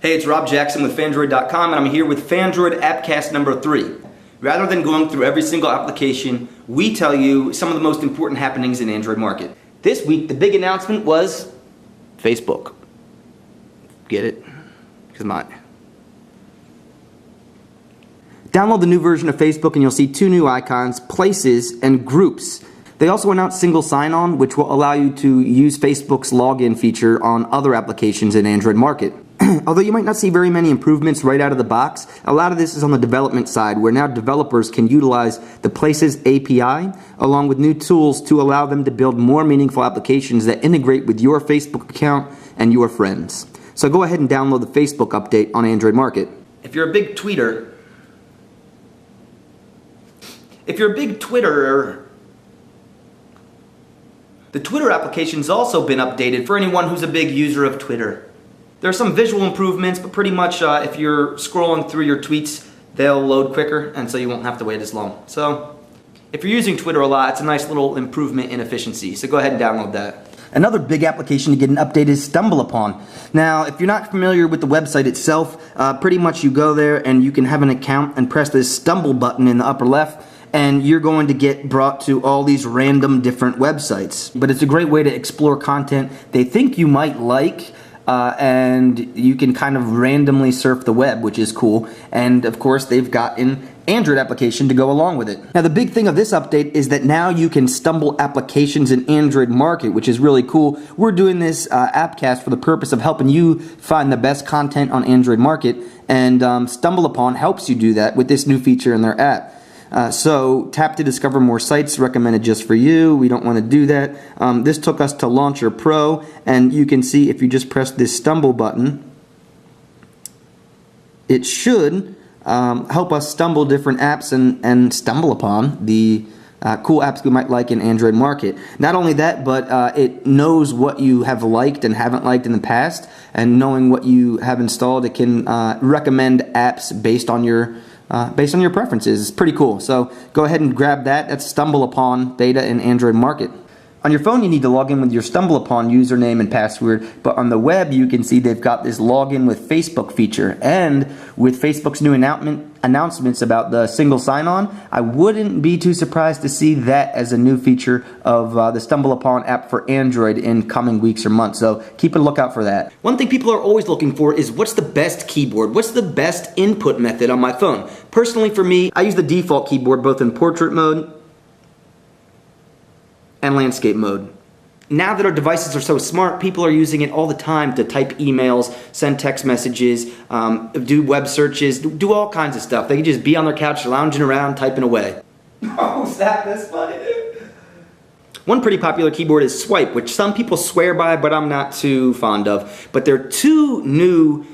Hey, it's Rob Jackson with Phandroid.com, and I'm here with Phandroid AppCast number 3. Rather than going through every single application, we tell you some of the most important happenings in Android market. This week, the big announcement was Facebook. Get it? Because mine. Download the new version of Facebook and you'll see 2 new icons, Places and Groups. They also announced single sign-on, which will allow you to use Facebook's login feature on other applications in Android market. Although you might not see very many improvements right out of the box, a lot of this is on the development side, where now developers can utilize the Places API along with new tools to allow them to build more meaningful applications that integrate with your Facebook account and your friends. So go ahead and download the Facebook update on Android market. If you're a big tweeter, the Twitter application's also been updated for anyone who's a big user of Twitter. There are some visual improvements, but pretty much if you're scrolling through your tweets, they'll load quicker, and so you won't have to wait as long. So if you're using Twitter a lot, it's a nice little improvement in efficiency. So go ahead and download that. Another big application to get an update is Stumbleupon. Now, if you're not familiar with the website itself, pretty much you go there and you can have an account and press this Stumble button in the upper left, and you're going to get brought to all these random different websites. But it's a great way to explore content they think you might like, and you can kind of randomly surf the web, which is cool. And of course, they've got an Android application to go along with it. Now, the big thing of this update is that now you can stumble applications in Android market, which is really cool. We're doing this appcast for the purpose of helping you find the best content on Android market, and Stumbleupon helps you do that with this new feature in their app. So tap to discover more sites recommended just for you. We don't want to do that. This took us to Launcher Pro, and you can see if you just press this stumble button, it should help us stumble different apps and stumble upon the cool apps we might like in Android market. Not only that, but it knows what you have liked and haven't liked in the past, and knowing what you have installed, it can recommend apps based on your preferences. It's pretty cool. So go ahead and grab that. That's Stumbleupon beta in Android market. On your phone, you need to log in with your Stumbleupon username and password, but on the web, you can see they've got this login with Facebook feature. And with Facebook's new announcements about the single sign-on, I wouldn't be too surprised to see that as a new feature of the Stumbleupon app for Android in coming weeks or months. So keep a lookout for that. One thing people are always looking for is what's the best keyboard? What's the best input method on my phone? Personally, for me, I use the default keyboard both in portrait mode and landscape mode. Now that our devices are so smart, people are using it all the time to type emails, send text messages, do web searches, do all kinds of stuff. They can just be on their couch lounging around typing away. Oh, that's funny, dude. One pretty popular keyboard is Swipe, which some people swear by, but I'm not too fond of. But there are 2 new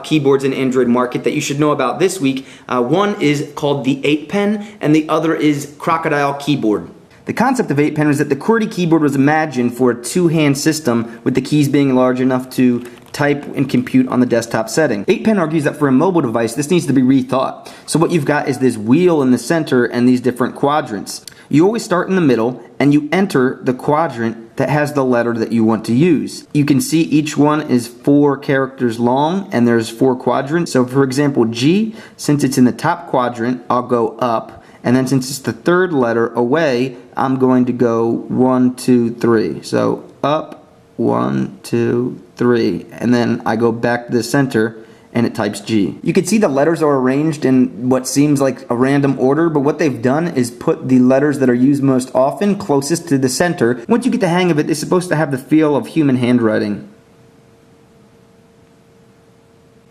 keyboards in Android market that you should know about this week. One is called the 8-Pen, and the other is Crocodile Keyboard. The concept of 8-Pen was that the QWERTY keyboard was imagined for a 2-hand system with the keys being large enough to type and compute on the desktop setting. 8-Pen argues that for a mobile device, this needs to be rethought. So what you've got is this wheel in the center and these different quadrants. You always start in the middle and you enter the quadrant that has the letter that you want to use. You can see each one is 4 characters long and there's 4 quadrants. So for example, G, since it's in the top quadrant, I'll go up. And then since it's the 3rd letter away, I'm going to go 1, 2, 3. So up, 1, 2, 3. And then I go back to the center and it types G. You can see the letters are arranged in what seems like a random order, but what they've done is put the letters that are used most often closest to the center. Once you get the hang of it, it's supposed to have the feel of human handwriting.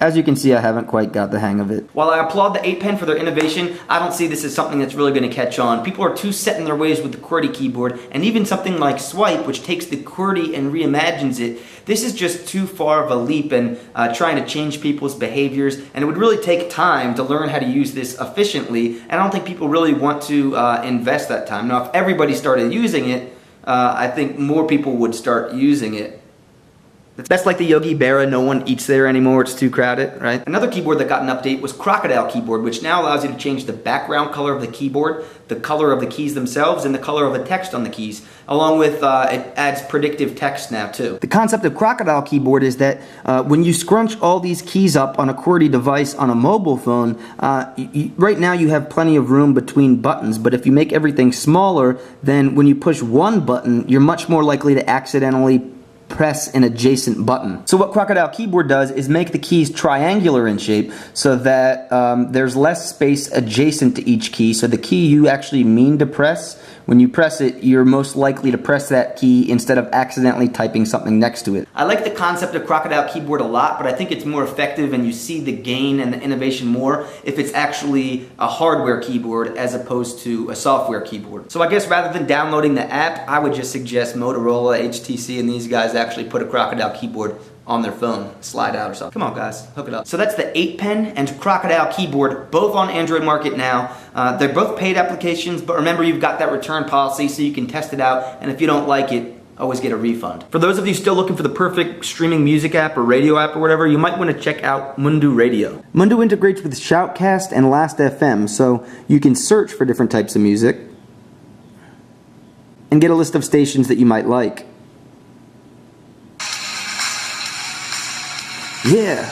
As you can see, I haven't quite got the hang of it. While I applaud the 8-Pen for their innovation, I don't see this as something that's really going to catch on. People are too set in their ways with the QWERTY keyboard, and even something like Swipe, which takes the QWERTY and reimagines it, this is just too far of a leap in trying to change people's behaviors, and it would really take time to learn how to use this efficiently, and I don't think people really want to invest that time. Now, if everybody started using it, I think more people would start using it. That's like the Yogi Berra, no one eats there anymore, it's too crowded, right? Another keyboard that got an update was Crocodile Keyboard, which now allows you to change the background color of the keyboard, the color of the keys themselves, and the color of the text on the keys. Along with, it adds predictive text now too. The concept of Crocodile Keyboard is that when you scrunch all these keys up on a QWERTY device on a mobile phone, right now you have plenty of room between buttons, but if you make everything smaller, then when you push one button, you're much more likely to accidentally press an adjacent button. So what Crocodile Keyboard does is make the keys triangular in shape so that there's less space adjacent to each key. So the key you actually mean to press, when you press it, you're most likely to press that key instead of accidentally typing something next to it. I like the concept of Crocodile Keyboard a lot, but I think it's more effective and you see the gain and the innovation more if it's actually a hardware keyboard as opposed to a software keyboard. So I guess rather than downloading the app, I would just suggest Motorola, HTC, and these guys actually put a Crocodile Keyboard on their phone, slide out or something. Come on guys, hook it up. So that's the 8-pen and Crocodile Keyboard, both on Android Market now. They're both paid applications, but remember you've got that return policy so you can test it out, and if you don't like it, always get a refund. For those of you still looking for the perfect streaming music app or radio app or whatever, you might want to check out Mundu Radio. Mundu integrates with Shoutcast and Last.fm, so you can search for different types of music and get a list of stations that you might like. Yeah,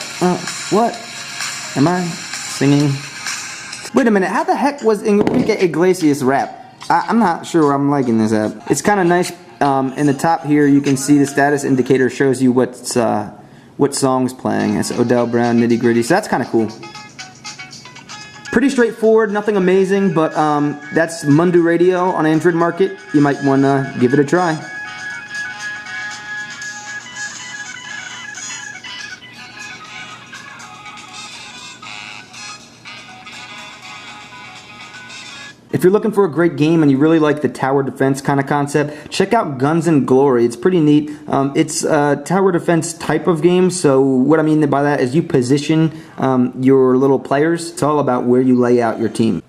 what? Am I singing? Wait a minute, how the heck was Enrique Iglesias rap? I'm not sure I'm liking this app. It's kind of nice, in the top here you can see the status indicator shows you what song's playing. It's Odell Brown, Nitty Gritty, so that's kind of cool. Pretty straightforward, nothing amazing, but that's Mundu Radio on Android Market. You might want to give it a try. If you're looking for a great game and you really like the tower defense kind of concept, check out Guns and Glory. It's pretty neat. It's a tower defense type of game, so what I mean by that is you position your little players. It's all about where you lay out your team.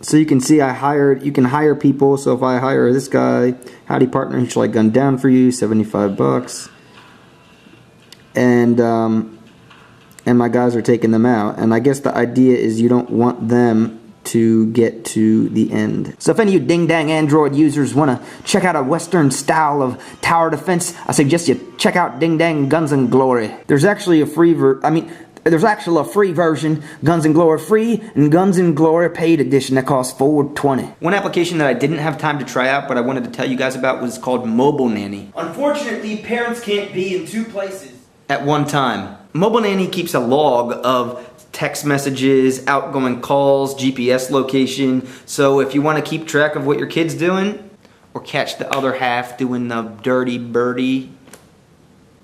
So you can see you can hire people. So if I hire this guy, howdy partner, shall I gun down for you, $75. And my guys are taking them out. And I guess the idea is you don't want them to get to the end. So if any of you ding-dang Android users want to check out a Western style of tower defense, I suggest you check out ding-dang Guns and Glory. There's actually a free there's actually a free version, Guns and Glory free, and Guns and Glory paid edition that costs $4.20. One application that I didn't have time to try out, but I wanted to tell you guys about was called Mobile Nanny. Unfortunately, parents can't be in two places at one time. Mobile Nanny keeps a log of text messages, outgoing calls, GPS location. So if you want to keep track of what your kid's doing, or catch the other half doing the dirty birdie,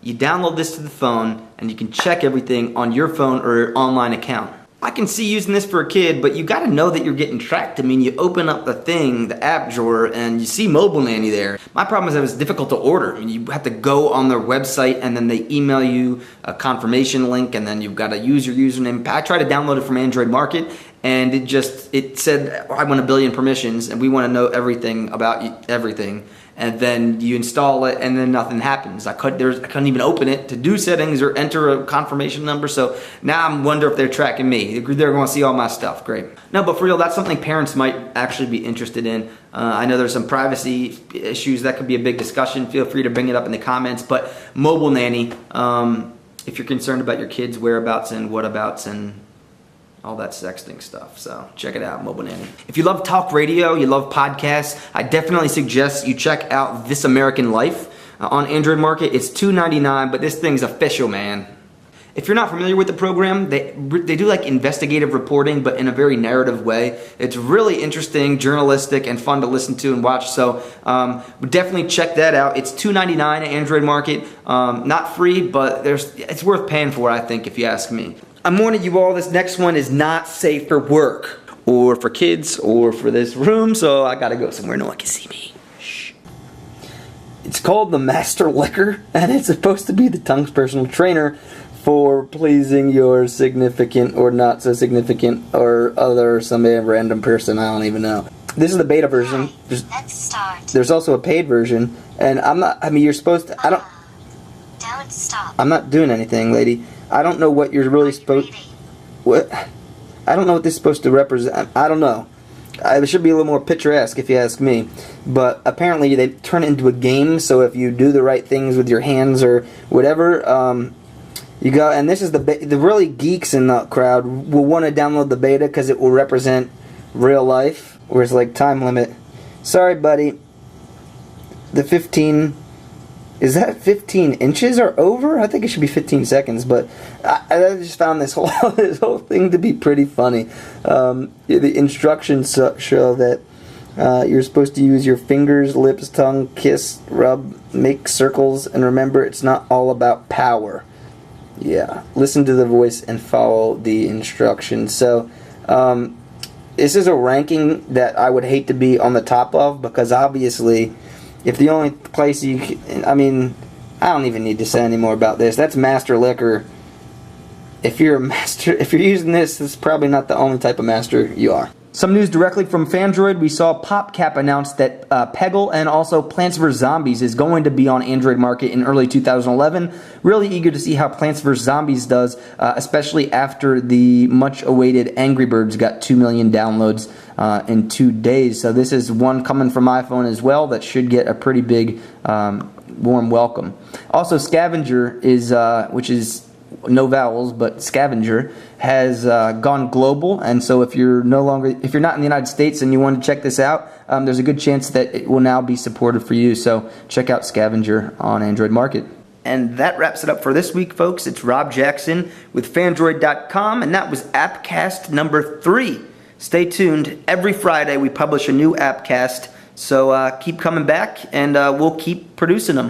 you download this to the phone and you can check everything on your phone or your online account. I can see using this for a kid, but you gotta know that you're getting tracked. I mean, you open up the thing, the app drawer, and you see Mobile Nanny there. My problem is that it's difficult to order. I mean, you have to go on their website and then they email you a confirmation link and then you've got to use your username. I tried to download it from Android Market and it said, I want 1 billion permissions and we want to know everything about everything. And then you install it and then nothing happens. I couldn't even open it to do settings or enter a confirmation number. So now I wonder if they're tracking me. They're going to see all my stuff. Great. No, but for real, that's something parents might actually be interested in. I know there's some privacy issues that could be a big discussion. Feel free to bring it up in the comments. But Mobile Nanny, if you're concerned about your kids' whereabouts and whatabouts and all that sexting stuff. So check it out, Mobile Nanny. If you love talk radio, you love podcasts, I definitely suggest you check out This American Life on Android Market. It's $2.99, but this thing's official, man. If you're not familiar with the program, they do like investigative reporting, but in a very narrative way. It's really interesting, journalistic, and fun to listen to and watch. So definitely check that out. It's $2.99 at Android Market. Not free, but it's worth paying for, I think, if you ask me. I'm warning you all, this next one is not safe for work, or for kids, or for this room, so I gotta go somewhere no one can see me. Shh. It's called the Master Licker, and it's supposed to be the tongue's personal trainer for pleasing your significant or not so significant or some random person, I don't even know. This is the beta version. There's also a paid version, And I'm not, I mean, you're supposed to, I don't, Don't stop. I'm not doing anything, lady. I don't know what you're really supposed, what, I don't know what this is supposed to represent. I don't know. It should be a little more picturesque if you ask me. But apparently they turn it into a game, so if you do the right things with your hands or whatever, you go, and this is the really geeks in the crowd will want to download the beta because it will represent real life, where it's like time limit. Sorry, buddy. The 15, is that 15 inches or over? I think it should be 15 seconds, but I just found this whole this whole thing to be pretty funny. The instructions show that you're supposed to use your fingers, lips, tongue, kiss, rub, make circles, and remember, it's not all about power. Yeah, listen to the voice and follow the instructions. So, this is a ranking that I would hate to be on the top of, because obviously, if the only place you can, I mean, I don't even need to say any more about this. That's master liquor. If you're using this, it's probably not the only type of master you are. Some news directly from Phandroid. We saw PopCap announce that Peggle and also Plants vs. Zombies is going to be on Android market in early 2011. Really eager to see how Plants vs. Zombies does, especially after the much-awaited Angry Birds got 2 million downloads in 2 days. So this is one coming from iPhone as well that should get a pretty big warm welcome. Also, Scavenger is, which is no vowels, but Scavenger has gone global, and so if you're not in the United States and you want to check this out, there's a good chance that it will now be supported for you. So check out Scavenger on Android Market. And that wraps it up for this week, folks. It's Rob Jackson with Phandroid.com, and that was AppCast number 3. Stay tuned. Every Friday we publish a new AppCast, so keep coming back, and we'll keep producing them.